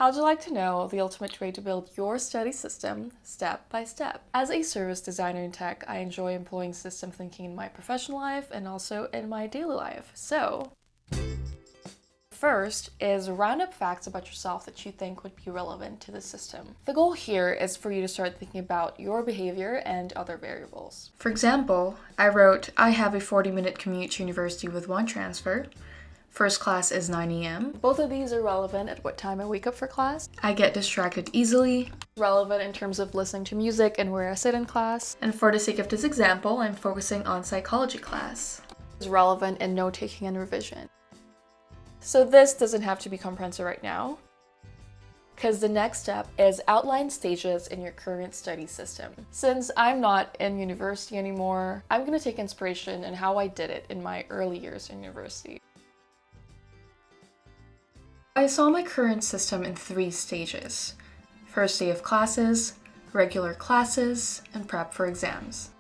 How'd you like to know the ultimate way to build your study system step by step? As a service designer in tech, I enjoy employing system thinking in my professional life and also in my daily life. So, first is round up facts about yourself that you think would be relevant to the system. The goal here is for you to start thinking about your behavior and other variables. For example, I wrote, I have a 40-minute commute to university with one transfer. First class is 9 a.m. Both of these are relevant at what time I wake up for class. I get distracted easily. Relevant in terms of listening to music and where I sit in class. And for the sake of this example, I'm focusing on psychology class. It's relevant in note-taking and revision. So this doesn't have to be comprehensive right now, because the next step is outline stages in your current study system. Since I'm not in university anymore, I'm going to take inspiration in how I did it in my early years in university. I saw my current system in 3 stages: first day of classes, regular classes, and prep for exams.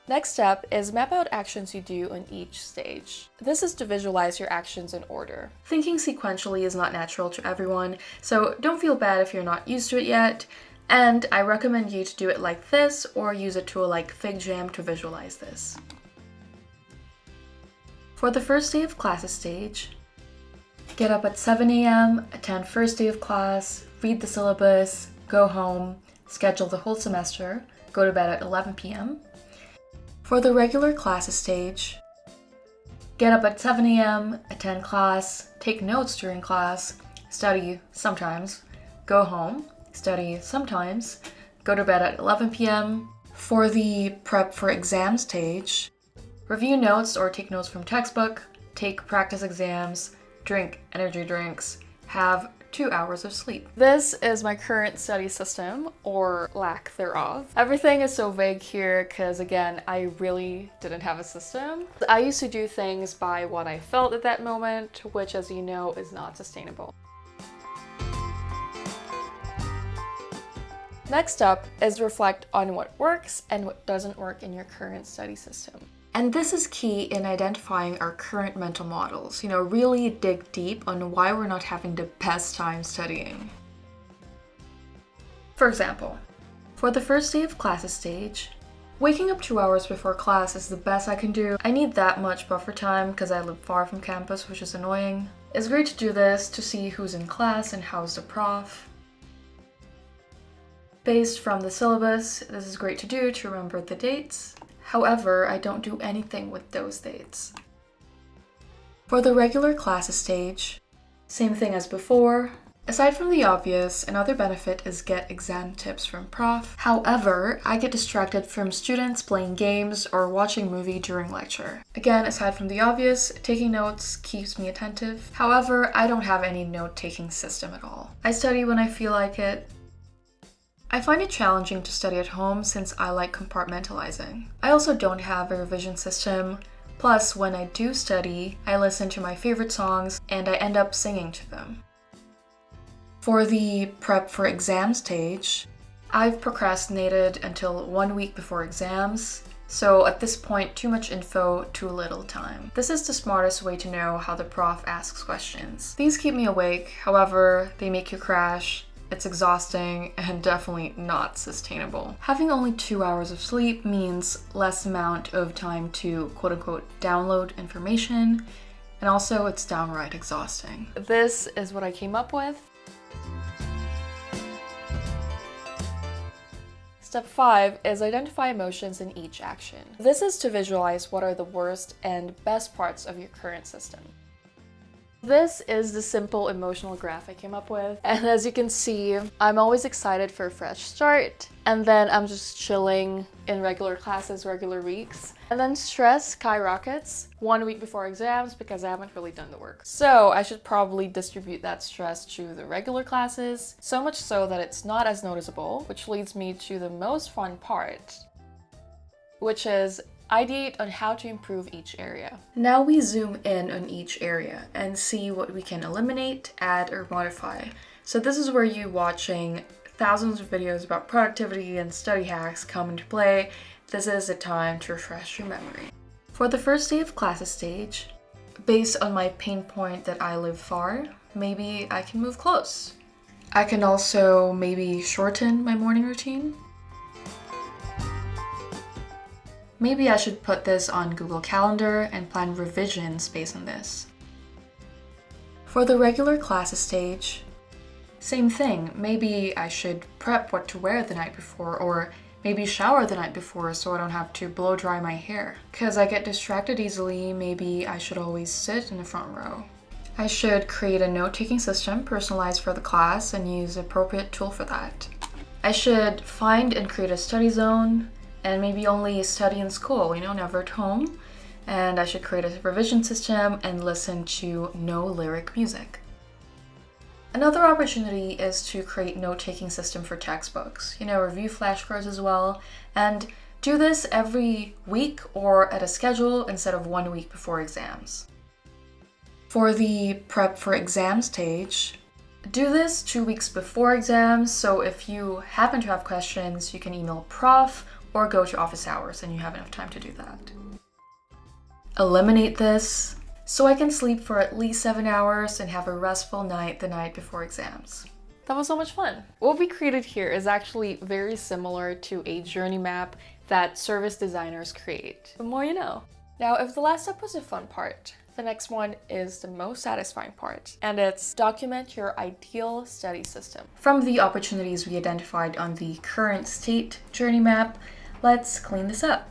Next step is map out actions you do in each stage. This is to visualize your actions in order. Thinking sequentially is not natural to everyone, so don't feel bad if you're not used to it yet, and I recommend you to do it like this or use a tool like FigJam to visualize this. For the first day of classes stage, get up at 7 a.m., attend first day of class, read the syllabus, go home, schedule the whole semester, go to bed at 11 p.m. For the regular classes stage, get up at 7 a.m., attend class, take notes during class, study sometimes, go home, study sometimes, go to bed at 11 p.m. For the prep for exam stage, review notes or take notes from textbook, take practice exams, drink energy drinks, have 2 hours of sleep. This is my current study system, or lack thereof. Everything is so vague here because, again, I really didn't have a system. I used to do things by what I felt at that moment, which, as you know, is not sustainable. Next up is reflect on what works and what doesn't work in your current study system. And this is key in identifying our current mental models. Really dig deep on why we're not having the best time studying. For example, for the first day of classes stage, waking up 2 hours before class is the best I can do. I need that much buffer time because I live far from campus, which is annoying. It's great to do this to see who's in class and how's the prof. Based from the syllabus, this is great to do to remember the dates. However, I don't do anything with those dates. For the regular classes stage, same thing as before. Aside from the obvious, another benefit is get exam tips from prof. However, I get distracted from students playing games or watching movie during lecture. Again, aside from the obvious, taking notes keeps me attentive. However, I don't have any note-taking system at all. I study when I feel like it. I find it challenging to study at home since I like compartmentalizing. I also don't have a revision system. Plus, when I do study, I listen to my favorite songs and I end up singing to them. For the prep for exam stage, I've procrastinated until 1 week before exams. So at this point, too much info, too little time. This is the smartest way to know how the prof asks questions. These keep me awake, however, they make you crash. It's exhausting and definitely not sustainable. Having only 2 hours of sleep means less amount of time to quote-unquote download information, and also it's downright exhausting. This is what I came up with. Step 5 is identify emotions in each action. This is to visualize what are the worst and best parts of your current system. This is the simple emotional graph I came up with. And as you can see, I'm always excited for a fresh start. And then I'm just chilling in regular classes, regular weeks. And then stress skyrockets 1 week before exams because I haven't really done the work. So I should probably distribute that stress to the regular classes, so much so that it's not as noticeable, which leads me to the most fun part, which is ideate on how to improve each area. Now we zoom in on each area and see what we can eliminate, add, or modify. So this is where you watching thousands of videos about productivity and study hacks come into play. This is the time to refresh your memory. For the first day of classes stage, based on my pain point that I live far, maybe I can move close. I can also maybe shorten my morning routine. Maybe I should put this on Google Calendar and plan revisions based on this. For the regular classes stage, same thing. Maybe I should prep what to wear the night before, or maybe shower the night before so I don't have to blow dry my hair. Because I get distracted easily, maybe I should always sit in the front row. I should create a note-taking system personalized for the class and use appropriate tool for that. I should find and create a study zone and maybe only study in school, never at home. And I should create a revision system and listen to no lyric music. Another opportunity is to create note-taking system for textbooks, review flashcards as well, and do this every week or at a schedule instead of 1 week before exams. For the prep for exam stage, do this 2 weeks before exams, so if you happen to have questions, you can email prof or go to office hours and you have enough time to do that. Eliminate this so I can sleep for at least 7 hours and have a restful night the night before exams. That was so much fun. What we created here is actually very similar to a journey map that service designers create. The more you know. Now, if the last step was a fun part, the next one is the most satisfying part, and it's document your ideal study system. From the opportunities we identified on the current state journey map, let's clean this up.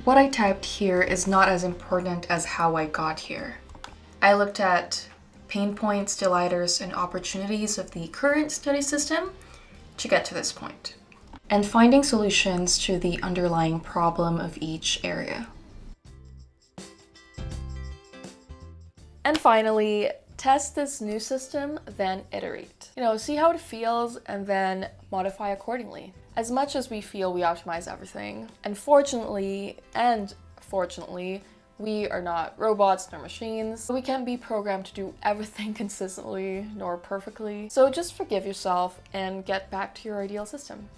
What I typed here is not as important as how I got here. I looked at pain points, delighters, and opportunities of the current study system to get to this point, and finding solutions to the underlying problem of each area. And finally, test this new system, then iterate. See how it feels and then modify accordingly. As much as we feel we optimize everything, unfortunately and fortunately, we are not robots nor machines. We can't be programmed to do everything consistently nor perfectly. So just forgive yourself and get back to your ideal system.